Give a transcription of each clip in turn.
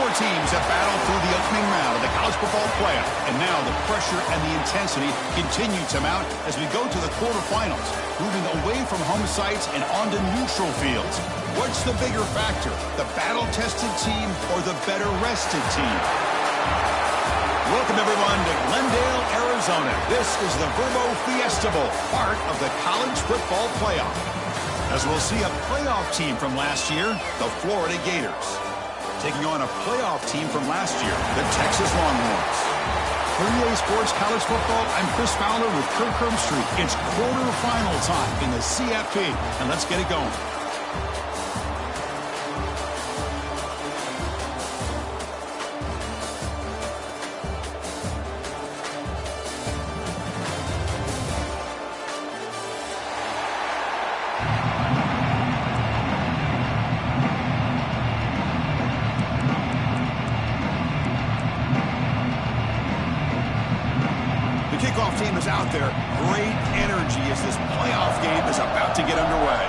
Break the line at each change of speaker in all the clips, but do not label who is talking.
Four teams have battled through the opening round of the college football playoff, and now the pressure and the intensity continue to mount as we go to the quarterfinals, moving away from home sites and onto neutral fields. What's the bigger factor, the battle-tested team or the better-rested team? Welcome, everyone, to Glendale, Arizona. This is the Verbo Fiesta Bowl, part of the college football playoff. As we'll see a playoff team from last year, the Florida Gators, taking on a playoff team from last year, the Texas Longhorns. For EA Sports College Football, I'm Chris Fowler with Kirk Herbstreit. It's quarterfinal time in the CFP, and let's get it going. Kickoff team is out there. Great energy as this playoff game is about to get underway.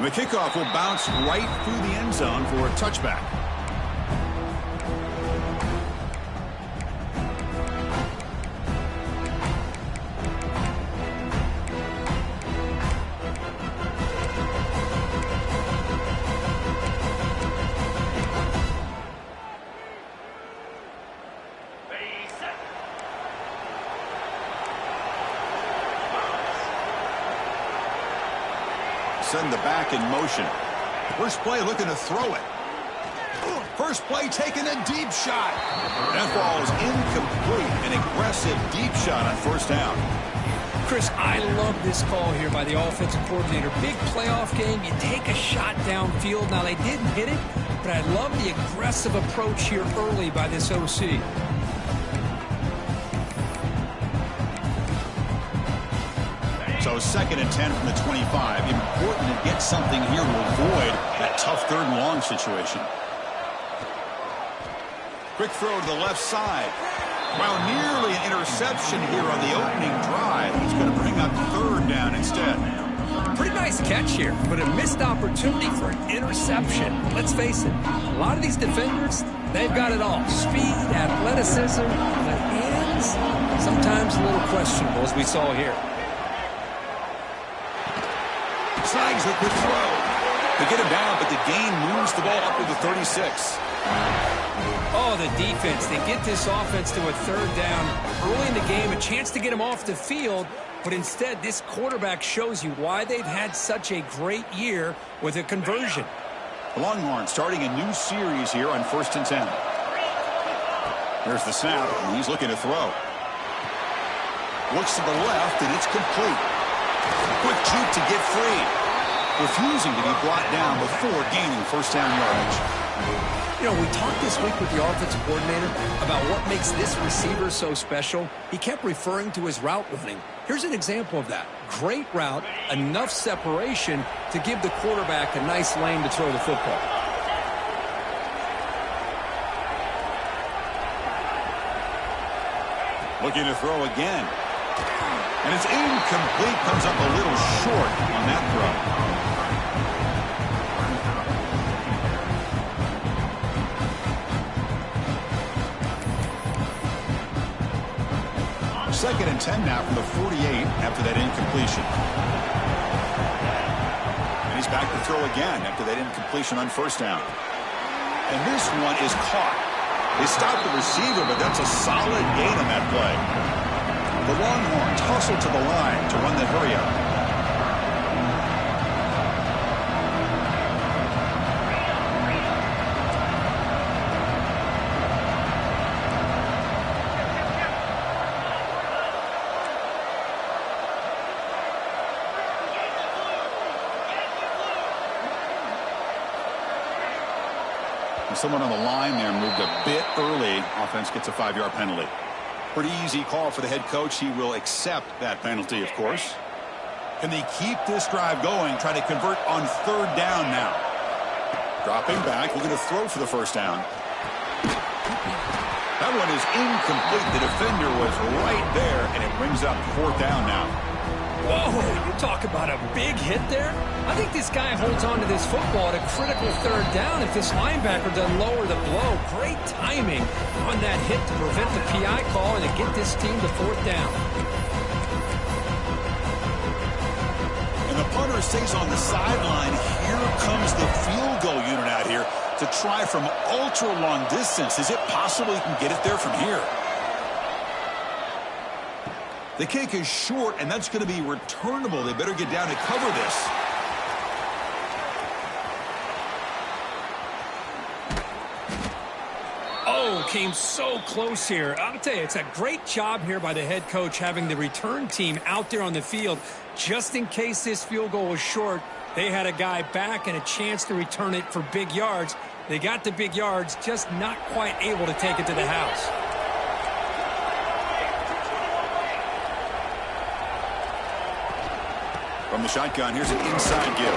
The kickoff will bounce right through the end zone for a touchback. Send the back in motion. First play looking to throw it. First play taking a deep shot. That ball is incomplete. An aggressive deep shot on first down.
Chris, I love this call here by the offensive coordinator. Big playoff game. You take a shot downfield. Now, they didn't hit it, but I love the aggressive approach here early by this OC.
So 2nd and 10 from the 25. Important to get something here to avoid that tough 3rd and long situation. Quick throw to the left side. Well, nearly an interception here on the opening drive. He's going to bring up 3rd down instead.
Pretty nice catch here, but a missed opportunity for an interception. Let's face it, a lot of these defenders, they've got it all. Speed, athleticism, but hands, sometimes a little questionable, as we saw here.
Snags the quick throw. They get him down, but the gain moves the ball up to the 36.
Oh, the defense. They get this offense to a 3rd down. Early in the game, a chance to get him off the field, but instead this quarterback shows you why they've had such a great year with a conversion.
The Longhorns starting a new series here on 1st and 10. There's the snap, and he's looking to throw. Looks to the left, and it's complete. Quick juke to get free. Refusing to be brought down before gaining first down yardage.
You know, we talked this week with the offensive coordinator about what makes this receiver so special. He kept referring to his route running. Here's an example of that. Great route, enough separation to give the quarterback a nice lane to throw the football.
Looking to throw again. And it's incomplete, comes up a little short on that throw. 2nd and 10 now from the 48 after that incompletion. And he's back to throw again after that incompletion on first down. And this one is caught. They stopped the receiver, but that's a solid gain on that play. The Longhorns hustle to the line to run the hurry up. Someone on the line there moved a bit early. Offense gets a 5-yard penalty. Pretty easy call for the head coach. He will accept that penalty, of course. Can they keep this drive going? Try to convert on 3rd down now. Dropping back, looking to throw for the first down. That one is incomplete. The defender was right there, and it brings up 4th down now.
Whoa, you talk about a big hit there. I think this guy holds on to this football at a critical third down if this linebacker doesn't lower the blow. Great timing on that hit to prevent the PI call and to get this team to fourth down.
And the punter stays on the sideline. Here comes the field goal unit out here to try from ultra long distance. Is it possible he can get it there from here? The kick is short, and that's going to be returnable. They better get down and cover this.
Oh, came so close here. I'll tell you, it's a great job here by the head coach having the return team out there on the field. Just in case this field goal was short, they had a guy back and a chance to return it for big yards. They got the big yards, just not quite able to take it to the house.
From the shotgun, here's an inside give.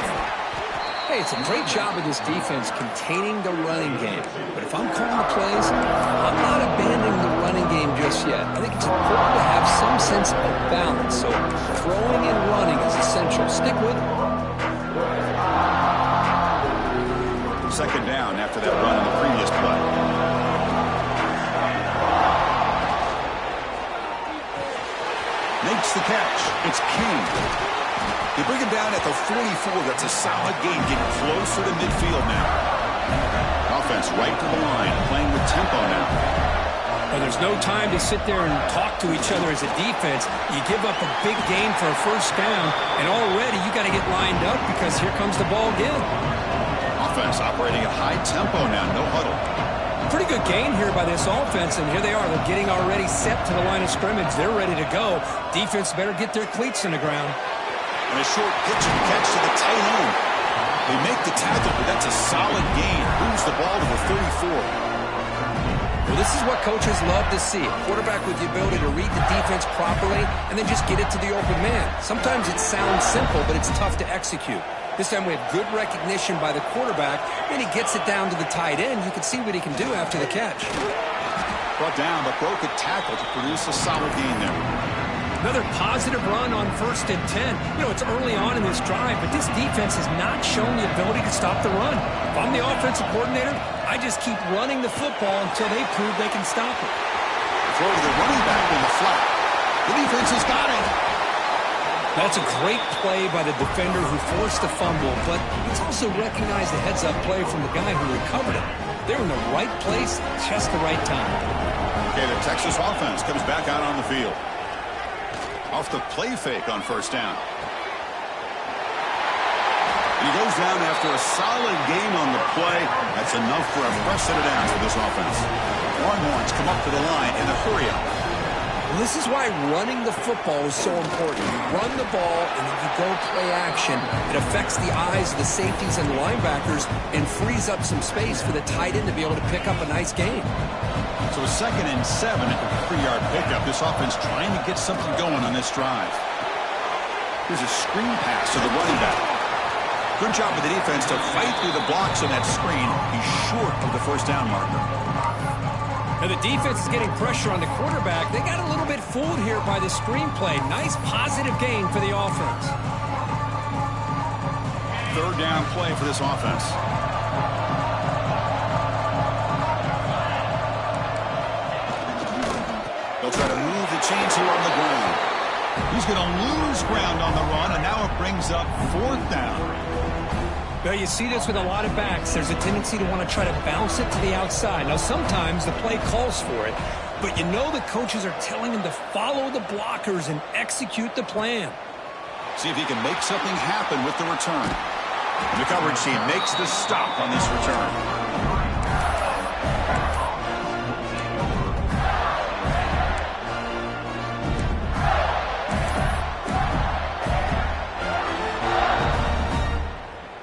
Hey, it's a great job of this defense containing the running game. But if I'm calling the plays, I'm not abandoning the running game just yet. I think it's important to have some sense of balance. So throwing and running is essential. Stick with it.
Second down after that run in the previous play. Makes the catch. It's King. They bring him down at the 44. That's a solid gain, getting closer to midfield now. Offense right to the line, playing with tempo now.
Well, there's no time to sit there and talk to each other as a defense. You give up a big gain for a first down, and already you got to get lined up because here comes the ball again.
Offense operating at high tempo now, no huddle.
Pretty good gain here by this offense, and here they are. They're getting already set to the line of scrimmage. They're ready to go. Defense better get their cleats in the ground.
And a short pitch and catch to the tight end. They make the tackle, but that's a solid gain. Moves the ball to the 34.
Well, this is what coaches love to see. A quarterback with the ability to read the defense properly and then just get it to the open man. Sometimes it sounds simple, but it's tough to execute. This time we have good recognition by the quarterback, and he gets it down to the tight end. You can see what he can do after the catch.
Brought down, but broke a tackle to produce a solid gain there.
Another positive run on 1st and 10. You know, it's early on in this drive, but this defense has not shown the ability to stop the run. If I'm the offensive coordinator, I just keep running the football until they prove they can stop it.
Throw to the running back in the flat. The defense has got it.
That's a great play by the defender who forced the fumble, but it's also recognized a heads-up play from the guy who recovered it. They're in the right place, just the right time.
Okay, the Texas offense comes back out on the field. Off the play fake on first down. He goes down after a solid gain on the play. That's enough for a fresh set of downs for this offense. Longhorns come up to the line in a hurry up.
Well, this is why running the football is so important. You run the ball and then you go play action. It affects the eyes of the safeties and the linebackers and frees up some space for the tight end to be able to pick up a nice gain.
So a 2nd and 7 at the 3-yard pickup. This offense trying to get something going on this drive. Here's a screen pass to the running back. Good job with the defense to fight through the blocks on that screen. He's short of the first down marker.
Now the defense is getting pressure on the quarterback. They got a little bit fooled here by the screen play. Nice positive gain for the offense.
3rd down play for this offense. They'll try to move the chains here on the ground. He's going to lose ground on the run, and now it brings up 4th down.
Well, you see this with a lot of backs. There's a tendency to want to try to bounce it to the outside. Now, sometimes the play calls for it, but you know the coaches are telling him to follow the blockers and execute the plan.
See if he can make something happen with the return. And the coverage team makes the stop on this return.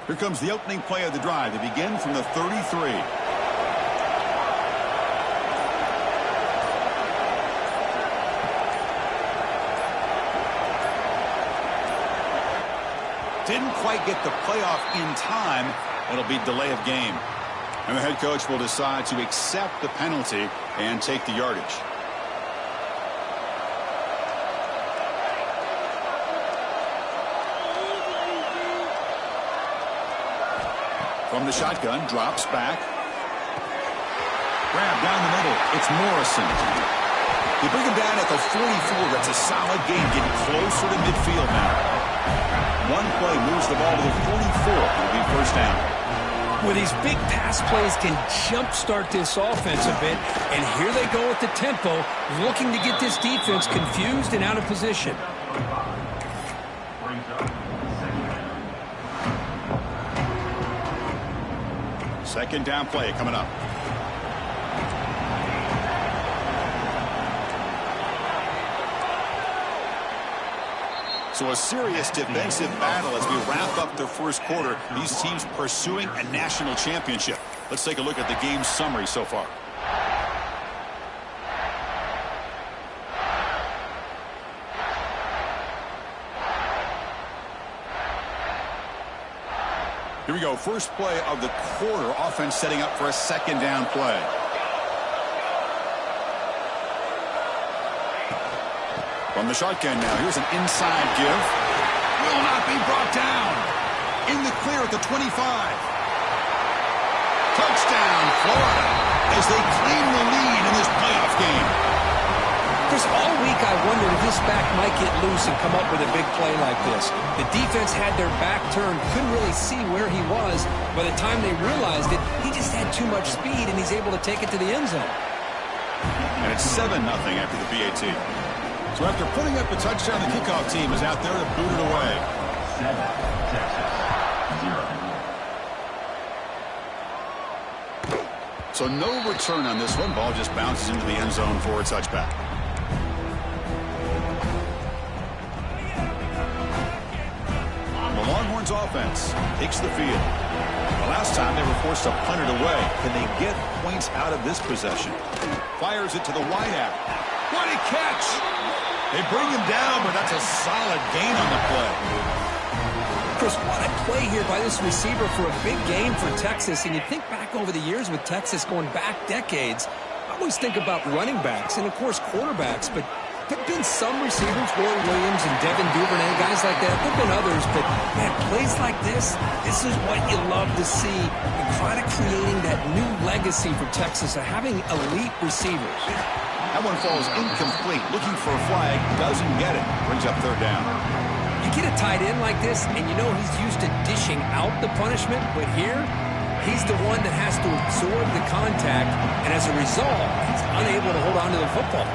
Here comes the opening play of the drive. They begin from the 33. Didn't quite get the playoff in time. It'll be delay of game. And the head coach will decide to accept the penalty and take the yardage. From the shotgun, drops back. Grab down the middle. It's Morrison. They bring him down at the 44. That's a solid game, getting closer to midfield now. One play moves the ball to the 44. It'll be first down.
Well, these big pass plays can jumpstart this offense a bit, and here they go with the tempo, looking to get this defense confused and out of position.
Second down play coming up. So a serious defensive battle as we wrap up the first quarter. These teams pursuing a national championship. Let's take a look at the game's summary so far. Here we go. First play of the quarter. Offense setting up for a second down play. From the shotgun now, here's an inside give. Will not be brought down. In the clear at the 25. Touchdown, Florida, as they claim the lead in this playoff game.
Chris, all week I wondered if this back might get loose and come up with a big play like this. The defense had their back turned, couldn't really see where he was. By the time they realized it, he just had too much speed, and he's able to take it to the end zone.
And it's 7-0 after the PAT. So after putting up a touchdown, the kickoff team is out there to boot it away.
7, Texas, 0.
So no return on this one. Ball just bounces into the end zone for a touchback. The Longhorns offense takes the field. The last time they were forced to punt it away. Can they get points out of this possession? Fires it to the wideout. What a catch! They bring him down, but that's a solid gain on the play.
Chris, what a play here by this receiver for a big game for Texas. And you think back over the years with Texas going back decades, I always think about running backs and, of course, quarterbacks. But there have been some receivers, Roy Williams and Devin Duvernay, guys like that. There have been others, but, man, plays like this is what you love to see. And kind of creating that new legacy for Texas of having elite receivers.
That one falls incomplete. Looking for a flag. Doesn't get it. Brings up third down.
You get a tight end like this, and you know he's used to dishing out the punishment. But here, he's the one that has to absorb the contact. And as a result, he's unable to hold on to the football.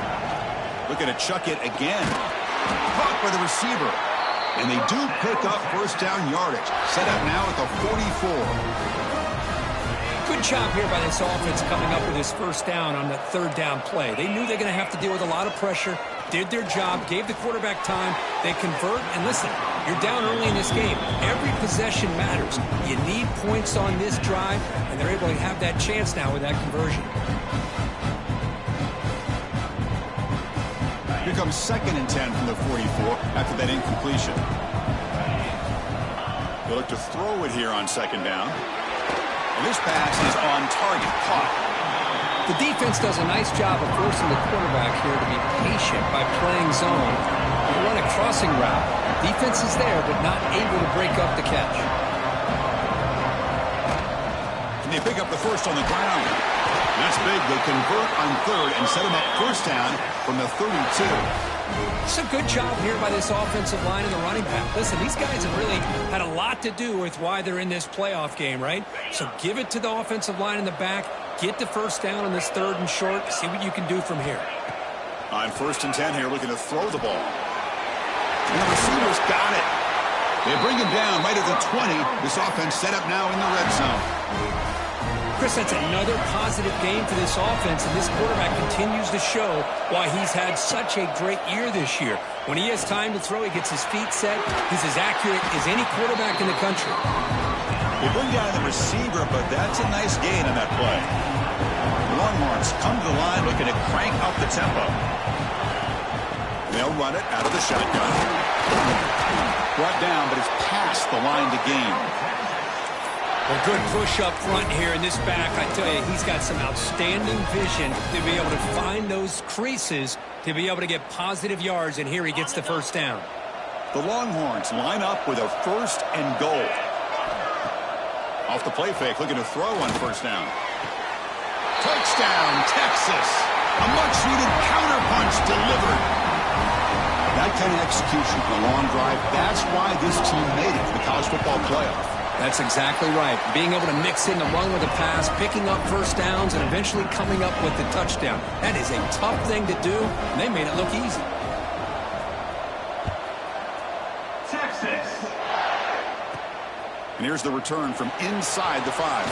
Looking to chuck it again. Caught by the receiver. And they do pick up first down yardage. Set up now at the 44.
Good job here by this offense coming up with his first down on that third down play. They knew they're going to have to deal with a lot of pressure, did their job, gave the quarterback time, they convert, and listen, you're down early in this game. Every possession matters. You need points on this drive, and they're able to have that chance now with that conversion.
Here comes 2nd and 10 from the 44 after that incompletion. They'll look to throw it here on second down. This pass is on target. Caught.
The defense does a nice job of forcing the quarterback here to be patient by playing zone. They run a crossing route. Defense is there, but not able to break up the catch.
And they pick up the first on the ground. That's big. They convert on third and set him up first down from the 32.
It's a good job here by this offensive line and the running back. Listen, these guys have really had a lot to do with why they're in this playoff game, right? So give it to the offensive line in the back. Get the first down on this third and short. See what you can do from here.
On 1st and 10 here, looking to throw the ball. And the receiver's got it. They bring him down right at the 20. This offense set up now in the red zone.
Chris, that's another positive game for this offense, and this quarterback continues to show why he's had such a great year this year. When he has time to throw, he gets his feet set. He's as accurate as any quarterback in the country.
They bring down the receiver, but that's a nice gain on that play. The Longhorns come to the line looking to crank up the tempo. They'll run it out of the shotgun. Brought down, but it's past the line to gain.
Well, good push up front here in this back. I tell you, he's got some outstanding vision to be able to find those creases, to be able to get positive yards, and here he gets the first down.
The Longhorns line up with a 1st and goal. Off the play fake, looking to throw on first down. Touchdown, Texas. A much-needed counterpunch delivered. That kind of execution on a long drive, that's why this team made it to the college football playoff.
That's exactly right. Being able to mix in the run with a pass, picking up first downs, and eventually coming up with the touchdown. That is a tough thing to do, and they made it look easy.
Texas.
And here's the return from inside the 5.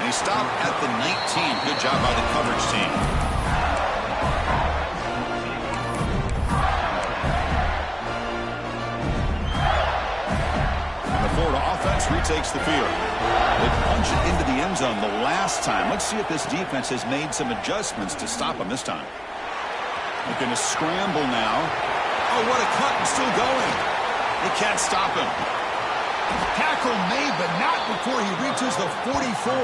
And he stopped at the 19. Good job by the coverage team. Florida offense retakes the field. They punch it into the end zone the last time. Let's see if this defense has made some adjustments to stop them this time. Looking to scramble now. Oh, what a cut, and still going. They can't stop him. Tackle made, but not before he reaches the 44.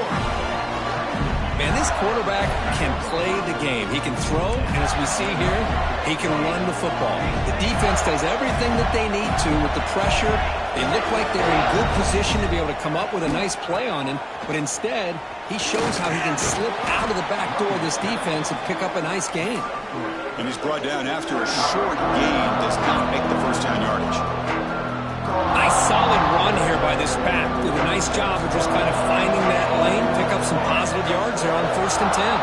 Man, this quarterback can play the game. He can throw, and as we see here, he can run the football. The defense does everything that they need to with the pressure. They look like they're in good position to be able to come up with a nice play on him, but instead, he shows how he can slip out of the back door of this defense and pick up a nice gain.
And he's brought down after a short gain. Does not make the first down yardage.
Nice solid run here by this back. Did a nice job of just kind of finding that lane, pick up some positive yards there on 1st and 10.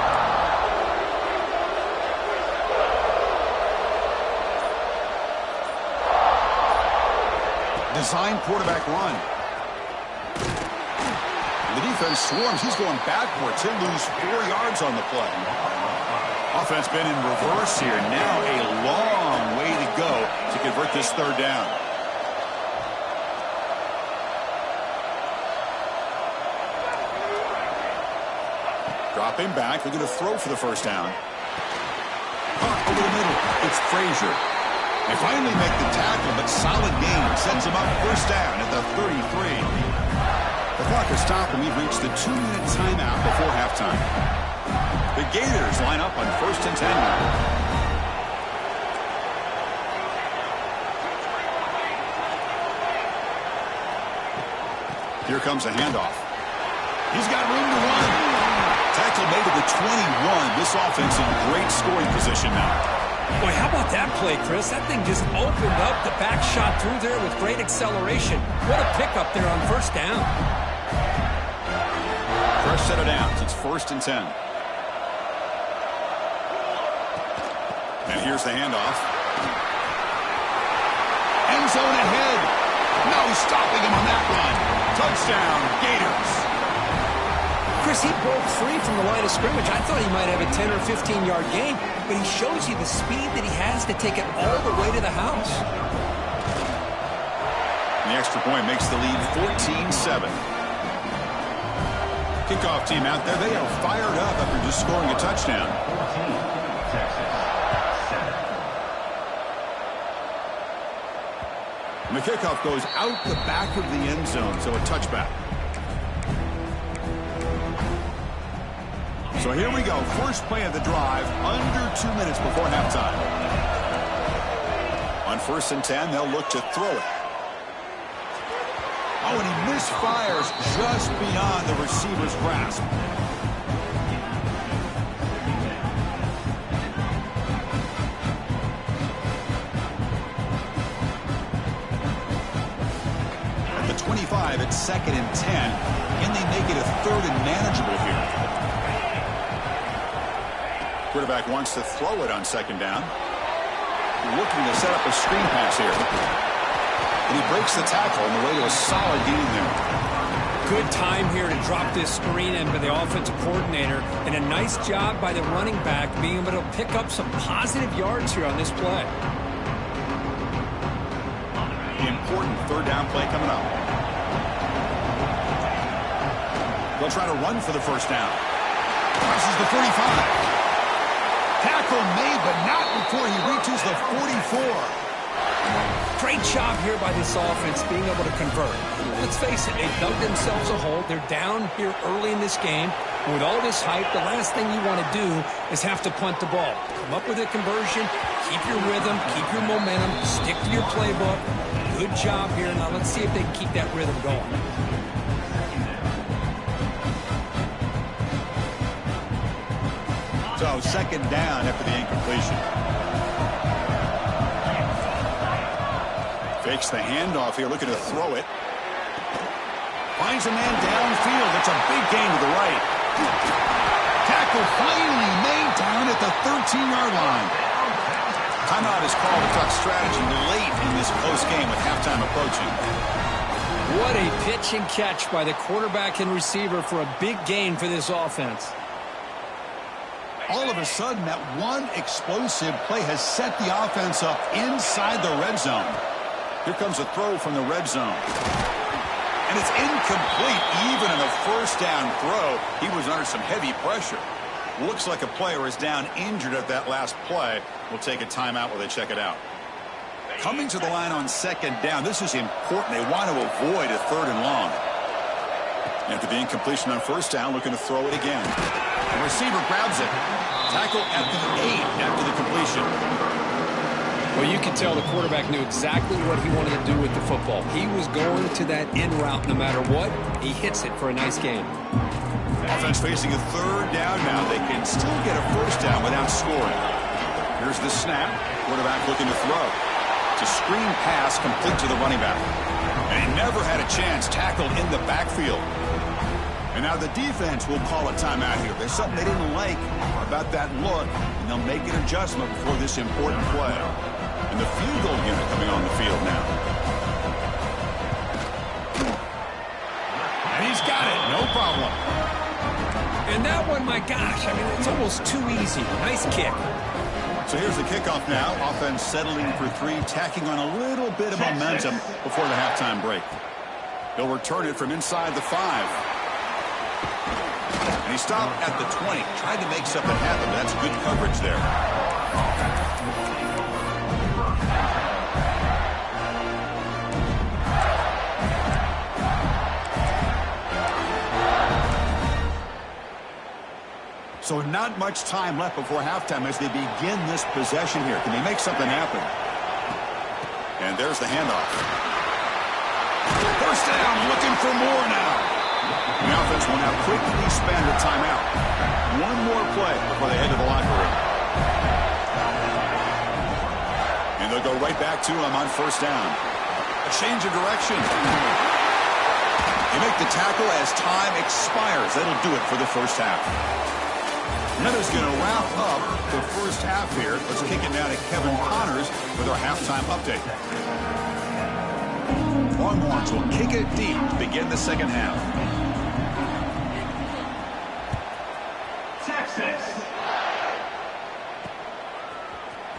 Design quarterback run. The defense swarms. He's going backwards. He'll lose 4 yards on the play. Offense been in reverse here. Now a long way to go to convert this 3rd down. Dropping back. They're going to throw for the first down. Over the middle. It's Frazier. They finally make the tackle, but solid gain sends them up 1st down at the 33. The clock has stopped, and we've reached the 2-minute timeout before halftime. The Gators line up on 1st and 10 now. Here comes a handoff. He's got room to run. Tackle made to the 21. This offense in great scoring position now.
Boy, how about that play, Chris? That thing just opened up. The back shot through there with great acceleration. What a pickup there on 1st down.
Fresh set of downs. It's 1st and 10. And here's the handoff. End zone ahead. No stopping him on that run. Touchdown, Gators.
Chris, he broke free from the line of scrimmage. I thought he might have a 10 or 15-yard gain, but he shows you the speed that he has to take it all the way to the house.
And the extra point makes the lead 14-7. Kickoff team out there. They are fired up after just scoring a touchdown.
14, Texas, 7.
And the kickoff goes out the back of the end zone, so a touchback. So here we go. First play of the drive, under 2 minutes before halftime. On 1st and 10, they'll look to throw it. Oh, and he misfires just beyond the receiver's grasp. At the 25, it's 2nd and 10, and they make it a 3rd and manageable here. Quarterback wants to throw it on 2nd down. Looking to set up a screen pass here. And he breaks the tackle on the way to a solid gain there.
Good time here to drop this screen in by the offensive coordinator. And a nice job by the running back being able to pick up some positive yards here on this play.
The important 3rd down play coming up. They'll try to run for the 1st down. Crosses the 45. Tackle made, but not before he reaches the 44.
Great job here by this offense being able to convert. Let's face it, they dug themselves a hole. They're down here early in this game. And with all this hype, the last thing you want to do is have to punt the ball. Come up with a conversion, keep your rhythm, keep your momentum, stick to your playbook. Good job here. Now let's see if they can keep that rhythm going.
So, second down after the incompletion. Fakes the handoff here, looking to throw it. Finds a man downfield. It's a big gain to the right. Tackle finally made down at the 13-yard line. Timeout is called to talk strategy late in this close game with halftime approaching.
What a pitch and catch by the quarterback and receiver for a big gain for this offense.
All of a sudden, that one explosive play has set the offense up inside the red zone. Here comes a throw from the red zone. And it's incomplete even in a first down throw. He was under some heavy pressure. Looks like a player is down injured at that last play. We'll take a timeout while they check it out. Coming to the line on second down. This is important. They want to avoid a third and long. After the incompletion on first down, looking to throw it again. The receiver grabs it. Tackle at the 8 after the completion.
Well, you can tell the quarterback knew exactly what he wanted to do with the football. He was going to that in route no matter what. He hits it for a nice gain.
Offense facing a third down now. They can still get a first down without scoring. Here's the snap. Quarterback looking to throw. It's a screen pass complete to the running back. And he never had a chance, tackled in the backfield. And now the defense will call a timeout here. There's something they didn't like about that look, and they'll make an adjustment before this important play. And the field goal unit coming on the field now. And he's got it, no problem.
And that one, my gosh, I mean, it's almost too easy. Nice kick.
So here's the kickoff now. Offense settling for 3, tacking on a little bit of momentum before the halftime break. He'll return it from inside the 5. And he stopped at the 20. Tried to make something happen. That's good coverage there. So not much time left before halftime as they begin this possession here. Can they make something happen? And there's the handoff. First down, looking for more now. The offense will now quickly spend a timeout. One more play before they head to the locker room. And they'll go right back to him on first down. A change of direction. They make the tackle as time expires. That'll do it for the first half. And that is going to wrap up the first half here. Let's kick it now to Kevin Connors with our halftime update. Longhorns will kick it deep to begin the second half.
Texas.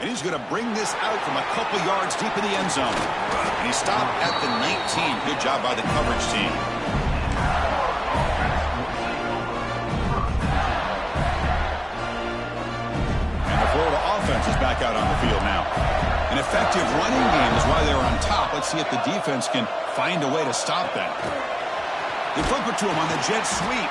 And he's going to bring this out from a couple yards deep in the end zone. And he stopped at the 19. Good job by the coverage team. Florida offense is back out on the field now. An effective running game is why they were on top. Let's see if the defense can find a way to stop that. They flip it to him on the jet sweep.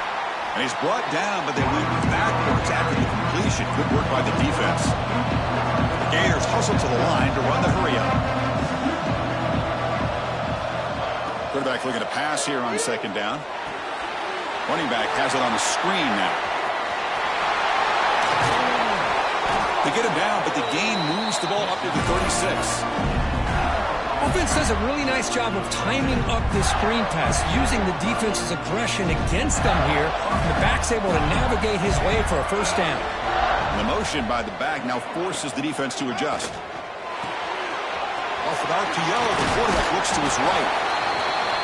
And he's brought down, but they went backwards after the completion. Good work by the defense. The Gators hustle to the line to run the hurry-up. Quarterback looking to pass here on second down. Running back has it on the screen now. They get him down, but the gain moves the ball up to the 36.
Offense does a really nice job of timing up this screen pass, using the defense's aggression against them here. The back's able to navigate his way for a first down.
And the motion by the back now forces the defense to adjust. Off an RPO, the quarterback looks to his right.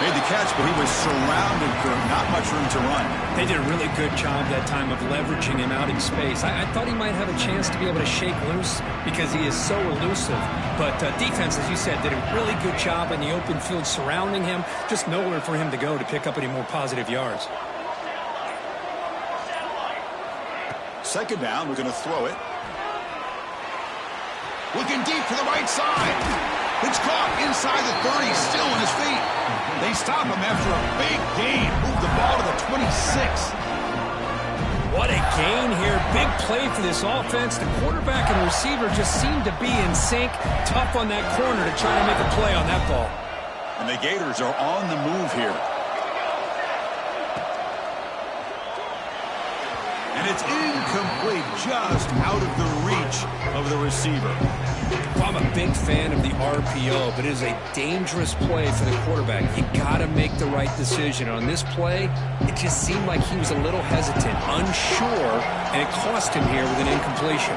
Made the catch, but he was surrounded for not much room to run.
They did a really good job that time of leveraging him out in space. I thought he might have a chance to be able to shake loose because he is so elusive. But defense, as you said, did a really good job in the open field surrounding him. Just nowhere for him to go to pick up any more positive yards.
Second down, we're going to throw it. Looking deep to the right side. It's caught inside the 30, still on his feet. They stop him after a big gain. Move the ball to the 26.
What a gain here. Big play for this offense. The quarterback and receiver just seem to be in sync. Tough on that corner to try to make a play on that ball.
And the Gators are on the move here. And And it's incomplete, just out of the reach of the receiver.
Well, I'm a big fan of the RPO, but it is a dangerous play for the quarterback. You got to make the right decision. On this play, it just seemed like he was a little hesitant, unsure, and it cost him here with an incompletion.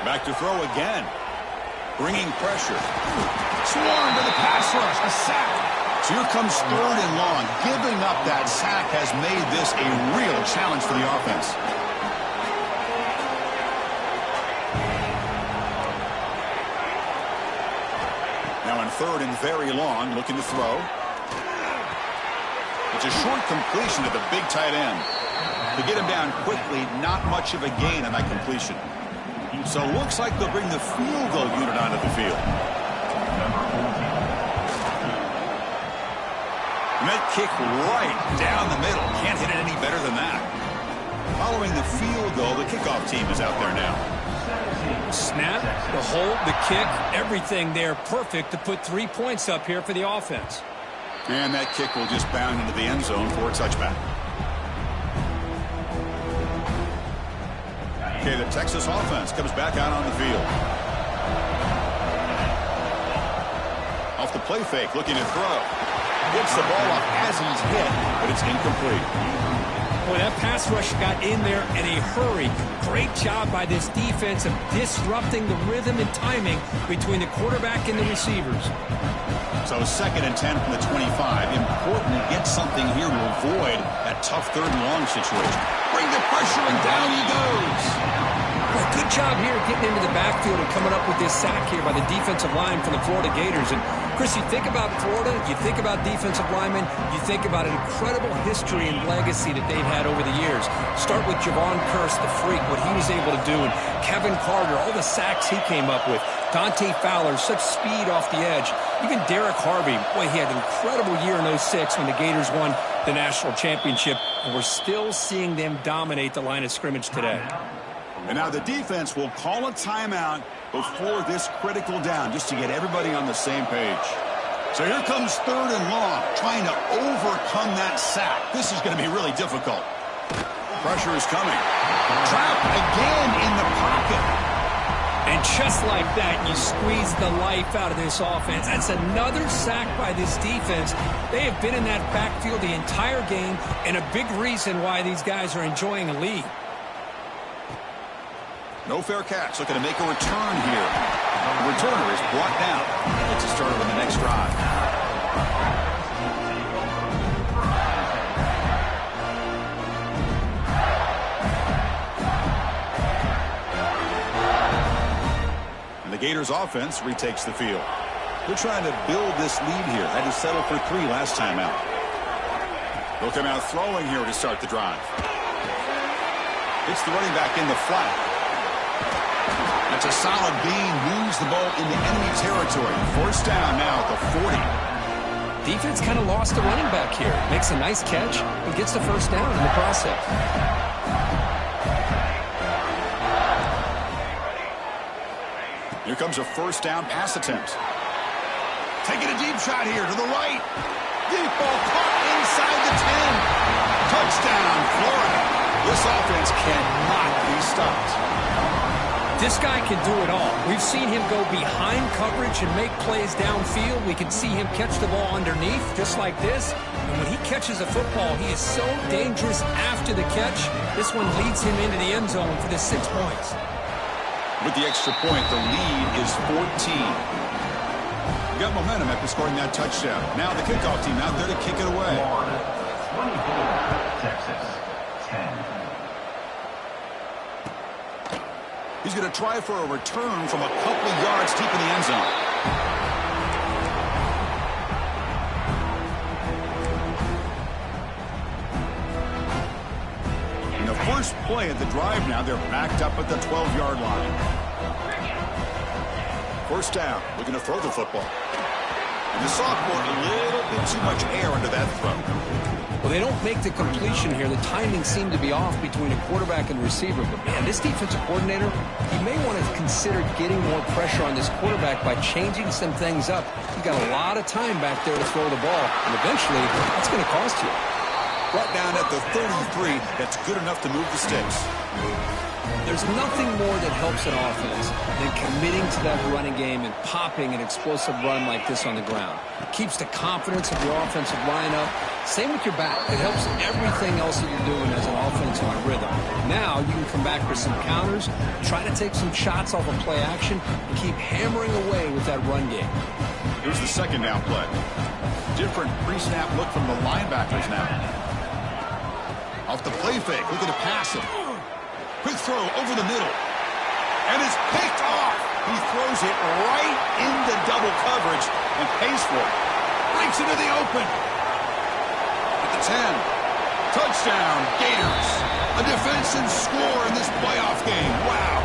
Back to throw again. Bringing pressure. Swarm to the pass rush. A sack. So here comes 3rd and long. Giving up that sack has made this a real challenge for the offense. Now in 3rd and very long, looking to throw. It's a short completion to the big tight end. To get him down quickly, not much of a gain on that completion. So looks like they'll bring the field goal unit onto the field. And that kick right down the middle. Can't hit it any better than that. Following the field goal, the kickoff team is out there now.
Snap, the hold, the kick, everything there perfect to put 3 points up here for the offense.
And that kick will just bound into the end zone for a touchback. Okay, the Texas offense comes back out on the field. Off the play fake, looking to throw. Gets the ball off as he's hit, but it's incomplete.
Boy, that pass rush got in there in a hurry. Great job by this defense of disrupting the rhythm and timing between the quarterback and the receivers.
So 2nd and 10 from the 25. Important to get something here to avoid that tough 3rd and long situation. Bring the pressure, and down he goes.
Well, good job here getting into the backfield and coming up with this sack here by the defensive line from the Florida Gators. And, Chris, you think about Florida, you think about defensive linemen, you think about an incredible history and legacy that they've had over the years. Start with Javon Kearse, the freak, what he was able to do, and Kevin Carter, all the sacks he came up with. Dante Fowler, such speed off the edge. Even Derek Harvey, boy, he had an incredible year in 06 when the Gators won the national championship, and we're still seeing them dominate the line of scrimmage today.
And now the defense will call a timeout before this critical down, just to get everybody on the same page. So here comes 3rd and long, trying to overcome that sack. This is going to be really difficult. Pressure is coming. Trapped again in the pocket.
And just like that, you squeeze the life out of this offense. That's another sack by this defense. They have been in that backfield the entire game, and a big reason why these guys are enjoying a lead.
No fair catch, looking to make a return here. The returner is brought down. Gets it started on the next drive. And the Gators offense retakes the field. They're trying to build this lead here. Had to settle for 3 last time out. They'll come out throwing here to start the drive. It's the running back in the flat. That's a solid beam. Moves the ball into enemy territory. 1st down now at the 40.
Defense kind of lost a running back here. Makes a nice catch and gets the 1st down in the process.
Here comes a 1st down pass attempt. Taking a deep shot here to the right. Deep ball caught inside the 10. Touchdown, Florida. This offense cannot be stopped.
This guy can do it all. We've seen him go behind coverage and make plays downfield. We can see him catch the ball underneath, just like this. And when he catches a football, he is so dangerous after the catch. This one leads him into the end zone for the 6 points.
With the extra point, the lead is 14. You got momentum after scoring that touchdown. Now the kickoff team out there to kick it away.
24, Texas, 10.
He's going to try for a return from a couple of yards deep in the end zone. In the first play of the drive now, they're backed up at the 12-yard line. 1st down, looking to throw the football. And the sophomore, a little bit too much air into that throw.
Well, they don't make the completion here. The timing seemed to be off between a quarterback and receiver. But, man, this defensive coordinator, he may want to consider getting more pressure on this quarterback by changing some things up. He's got a lot of time back there to throw the ball, and eventually that's going to cost you.
Brought down at the 33, that's good enough to move the sticks.
There's nothing more that helps an offense than committing to that running game and popping an explosive run like this on the ground. It keeps the confidence of your offensive line up. Same with your back. It helps everything else that you're doing as an offense on rhythm. Now you can come back with some counters, try to take some shots off of play action, and keep hammering away with that run game.
Here's the second down play. Different pre-snap look from the linebackers now. Off the play fake, look at the pass him. Quick throw over the middle. And it's picked off. He throws it right into double coverage and pays for it. Breaks into the open. At the 10. Touchdown, Gators. A defensive score in this playoff game. Wow.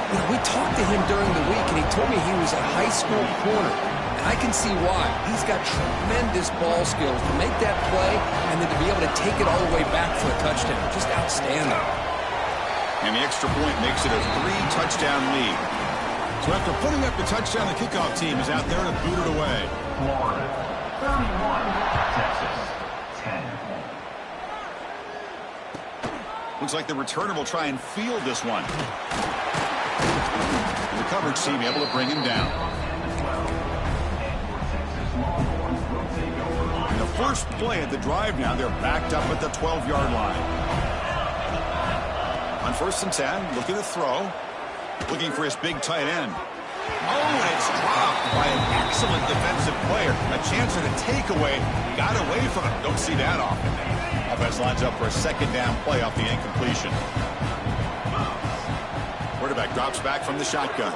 You know, we talked to him during the week, and he told me he was a high school corner. And I can see why. He's got tremendous ball skills to make that play and then to be able to take it all the way back for a touchdown. Just outstanding.
And the extra point makes it a 3-touchdown lead. So after putting up the touchdown, the kickoff team is out there to boot it away.
Florida 31, Texas 10.
Looks like the returner will try and field this one. And the coverage team able to bring him down. And the first play of the drive now, they're backed up at the 12-yard line. On 1st and 10, looking to throw. Looking for his big tight end. Oh, and it's dropped by an excellent defensive player. A chance at a takeaway. Got away from it. Don't see that often. Offense lines up for a second down play off the incompletion. Quarterback drops back from the shotgun.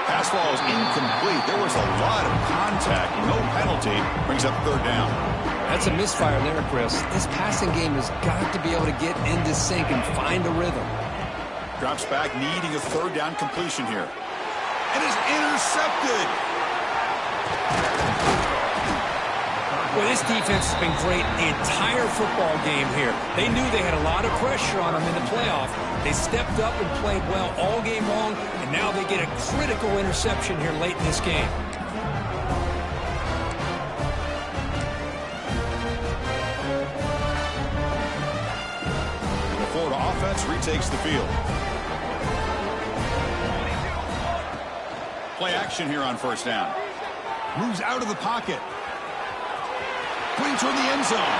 Pass ball is incomplete. There was a lot of contact. No penalty. Brings up 3rd down.
That's a misfire there, Chris. This passing game has got to be able to get into sync and find a rhythm.
Drops back, needing a 3rd down completion here. And is intercepted.
Well, this defense has been great the entire football game here. They knew they had a lot of pressure on them in the playoff. They stepped up and played well all game long, and now they get a critical interception here late in this game.
Offense retakes the field. Play action here on 1st down. Moves out of the pocket. Putting toward the end zone.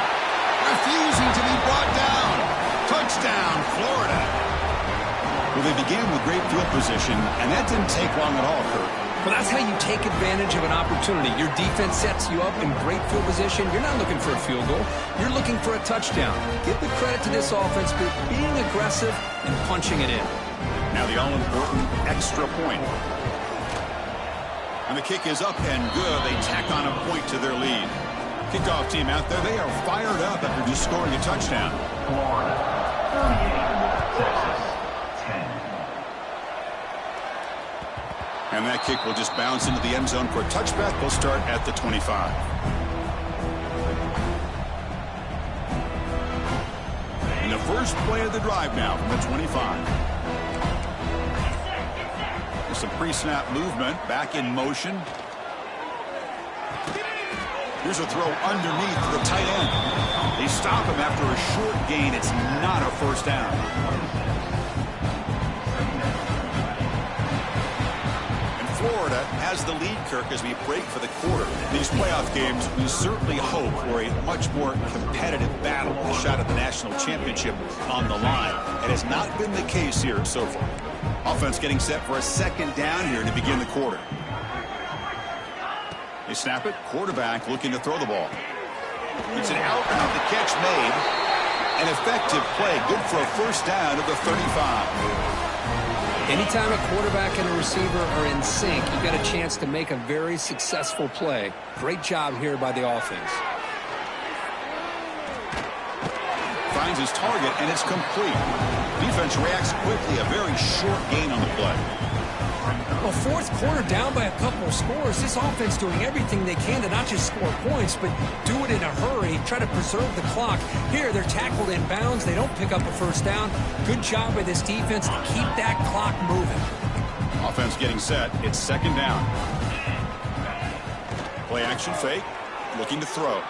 Refusing to be brought down. Touchdown, Florida. Well, they began with great field position, and that didn't take long at all, Kurt.
Well, that's how you take advantage of an opportunity. Your defense sets you up in great field position. You're not looking for a field goal. You're looking for a touchdown. Give the credit to this offense for being aggressive and punching it in.
Now the all-important extra point. And the kick is up and good. They tack on a point to their lead. Kickoff team out there, they are fired up after just scoring a touchdown.
Florida 38, Texas 10.
And that kick will just bounce into the end zone for a touchback. They'll start at the 25. And the first play of the drive now from the 25. There's some pre-snap movement. Back in motion. Here's a throw underneath to the tight end. They stop him after a short gain. It's not a 1st down. Florida has the lead, Kirk, as we break for the quarter. These playoff games, we certainly hope for a much more competitive battle, a shot at the national championship on the line. It has not been the case here so far. Offense getting set for a 2nd down here to begin the quarter. They snap it. Quarterback looking to throw the ball. It's an out route. The catch made. An effective play. Good for a 1st down at the 35.
Anytime a quarterback and a receiver are in sync, you've got a chance to make a very successful play. Great job here by the offense.
Finds his target, and it's complete. Defense reacts quickly. A very short gain on the play.
Well, fourth quarter down by a couple of scores. This offense doing everything they can to not just score points, but do it in a hurry, try to preserve the clock. Here, they're tackled in bounds. They don't pick up a first down. Good job by this defense to keep that clock moving.
Offense getting set. It's second down. Play action fake. Looking to throw.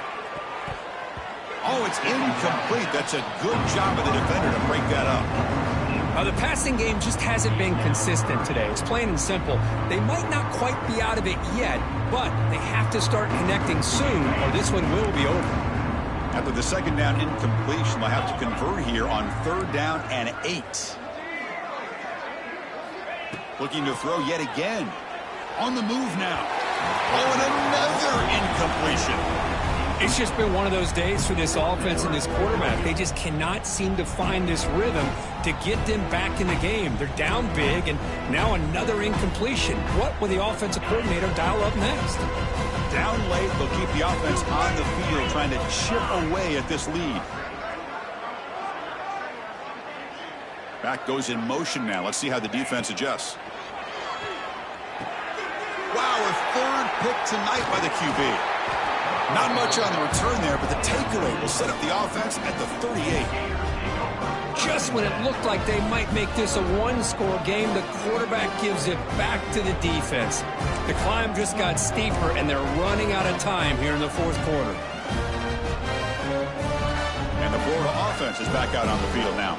Oh, it's incomplete. That's a good job of the defender to break that up.
The passing game just hasn't been consistent today. It's plain and simple. They might not quite be out of it yet, but they have to start connecting soon or this one will be over.
After the second down incompletion, they'll have to convert here on third down and 8. Looking to throw yet again. On the move now. Oh, and another incompletion.
It's just been one of those days for this offense and this quarterback. They just cannot seem to find this rhythm to get them back in the game. They're down big, and now another incompletion. What will the offensive coordinator dial up next?
Down late, they'll keep the offense on the field trying to chip away at this lead. Back goes in motion now. Let's see how the defense adjusts. Wow, a third pick tonight by the QB. Not much on the return there, but the takeaway will set up the offense at the 38.
Just when it looked like they might make this a one-score game, the quarterback gives it back to the defense. The climb just got steeper, and they're running out of time here in the fourth quarter.
And the Florida offense is back out on the field now.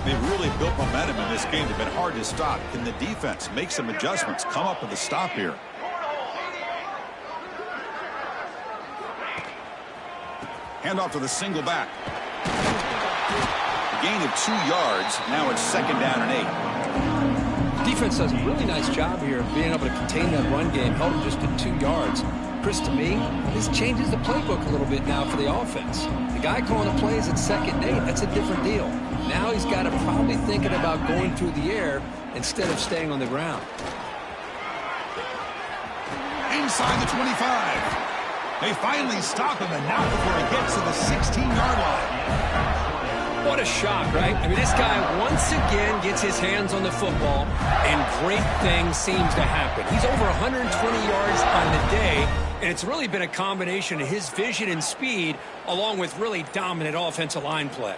They've really built momentum in this game. They've been hard to stop. Can the defense make some adjustments, come up with a stop here? Handoff to the single back. A gain of 2 yards. Now it's second down and 8.
Defense does a really nice job here of being able to contain that run game, held just to 2 yards. Chris, to me, this changes the playbook a little bit now for the offense. The guy calling the plays at second and 8, that's a different deal. Now he's got to probably thinking about going through the air instead of staying on the ground.
Inside the 25. They finally stop him, and not before he gets to the 16-yard line.
What a shock, right? I mean, this guy once again gets his hands on the football, and great things seems to happen. He's over 120 yards on the day, and it's really been a combination of his vision and speed, along with really dominant offensive line play.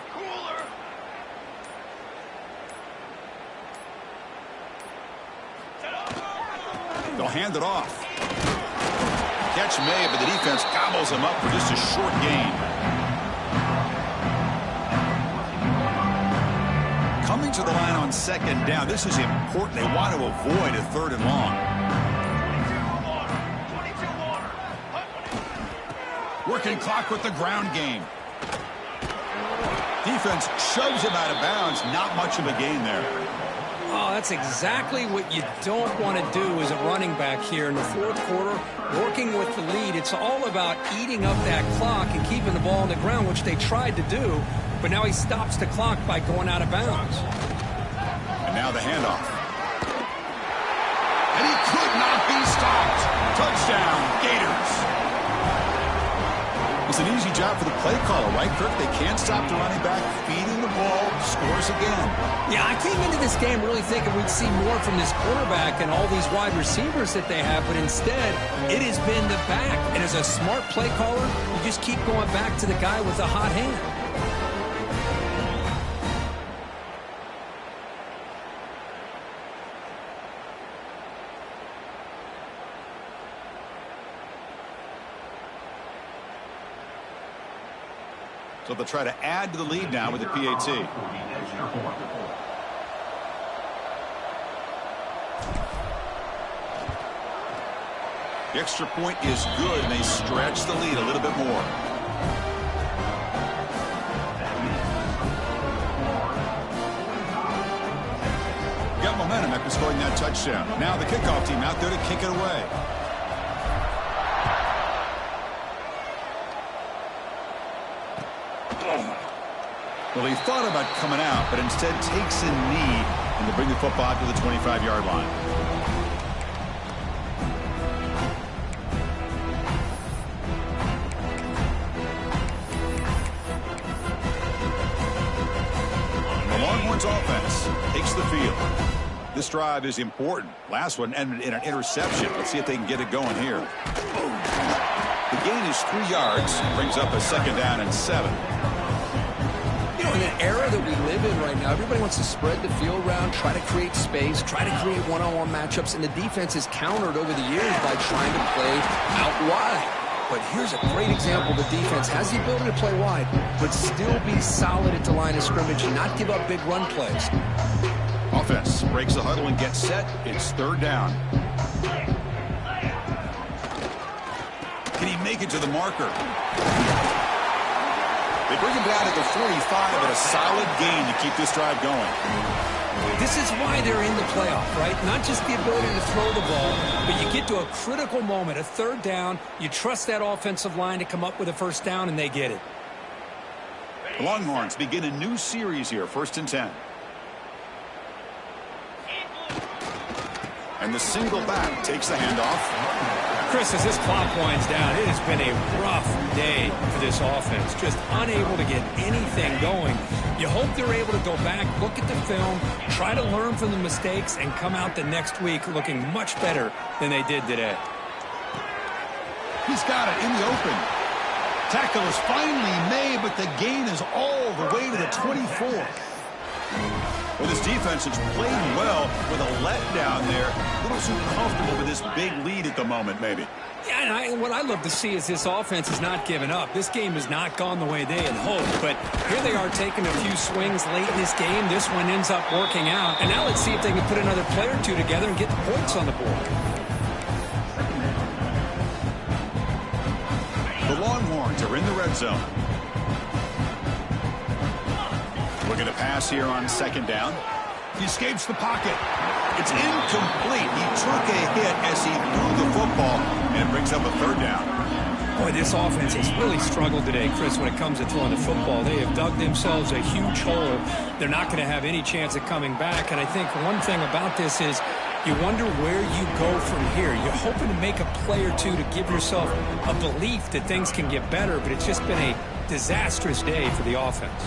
They'll hand it off. Catch made, but the defense gobbles him up for just a short gain. Coming to the line on second down. This is important. They want to avoid a third and long. Working clock with the ground game. Defense shoves him out of bounds. Not much of a gain there.
Oh, that's exactly what you don't want to do as a running back here in the fourth quarter. Working with the lead, it's all about eating up that clock and keeping the ball on the ground, which they tried to do, but now he stops the clock by going out of bounds.
And now the handoff. And he could not be stopped. Touchdown, Gators. It's an easy job for the play caller, right, Kirk? They can't stop the running back, feeding the ball, scores again.
Yeah, I came into this game really thinking we'd see more from this quarterback and all these wide receivers that they have, but instead, it has been the back. And as a smart play caller, you just keep going back to the guy with the hot hand.
So they'll try to add to the lead now with the PAT. The extra point is good, and they stretch the lead a little bit more. Got momentum after scoring that touchdown. Now the kickoff team out there to kick it away. Well, he thought about coming out, but instead takes a knee and to bring the football to the 25-yard line. The Longhorns offense takes the field. This drive is important. Last one ended in an interception. Let's see if they can get it going here. The gain is 3 yards. Brings up a 2nd down and 7.
You know, in an era that we live in right now, everybody wants to spread the field around, try to create space, try to create one-on-one matchups, and the defense is countered over the years by trying to play out wide. But here's a great example. The defense has the ability to play wide, but still be solid at the line of scrimmage and not give up big run plays.
Offense breaks the huddle and gets set. It's 3rd down. Can he make it to the marker? They bring him down at the 45, but a solid gain to keep this drive going.
This is why they're in the playoff, right? Not just the ability to throw the ball, but you get to a critical moment, a 3rd down. You trust that offensive line to come up with a 1st down, and they get it.
The Longhorns begin a new series here, 1st and 10. And the single back takes the handoff.
Chris, as this clock winds down, it has been a rough day for this offense. Just unable to get anything going. You hope they're able to go back, look at the film, try to learn from the mistakes, and come out the next week looking much better than they did today.
He's got it in the open. Tackle is finally made, but the gain is all the way to the 24. Well, this defense is playing well with a letdown there. A little too comfortable with this big lead at the moment, maybe.
Yeah, and what I love to see is this offense is not giving up. This game has not gone the way they had hoped, but here they are taking a few swings late in this game. This one ends up working out, and now let's see if they can put another play or two together and get the points on the board.
The Longhorns are in the red zone. Looking to pass here on 2nd down. He escapes the pocket. It's incomplete. He took a hit as he threw the football, and it brings up a 3rd down.
Boy, this offense has really struggled today, Chris, when it comes to throwing the football. They have dug themselves a huge hole. They're not going to have any chance of coming back, and I think one thing about this is you wonder where you go from here. You're hoping to make a play or two to give yourself a belief that things can get better, but it's just been a disastrous day for the offense.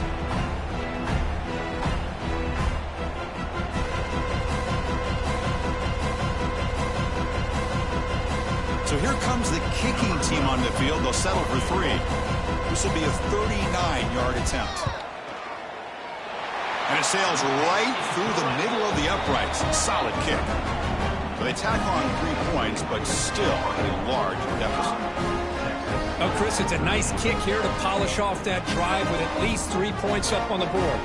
So here comes the kicking team on the field. They'll settle for 3. This will be a 39-yard attempt. And it sails right through the middle of the uprights. Solid kick. So they tack on 3 points, but still a large deficit.
Oh, Chris, it's a nice kick here to polish off that drive with at least 3 points up on the board.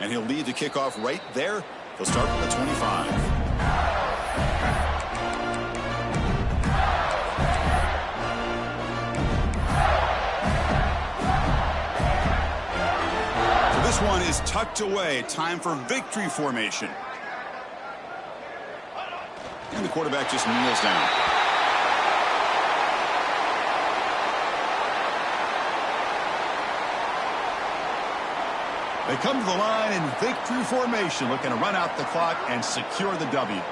And he'll lead the kickoff right there. He'll start from the 25. So this one is tucked away. Time for victory formation. And the quarterback just kneels down. They come to the line in victory formation, looking to run out the clock and secure the W.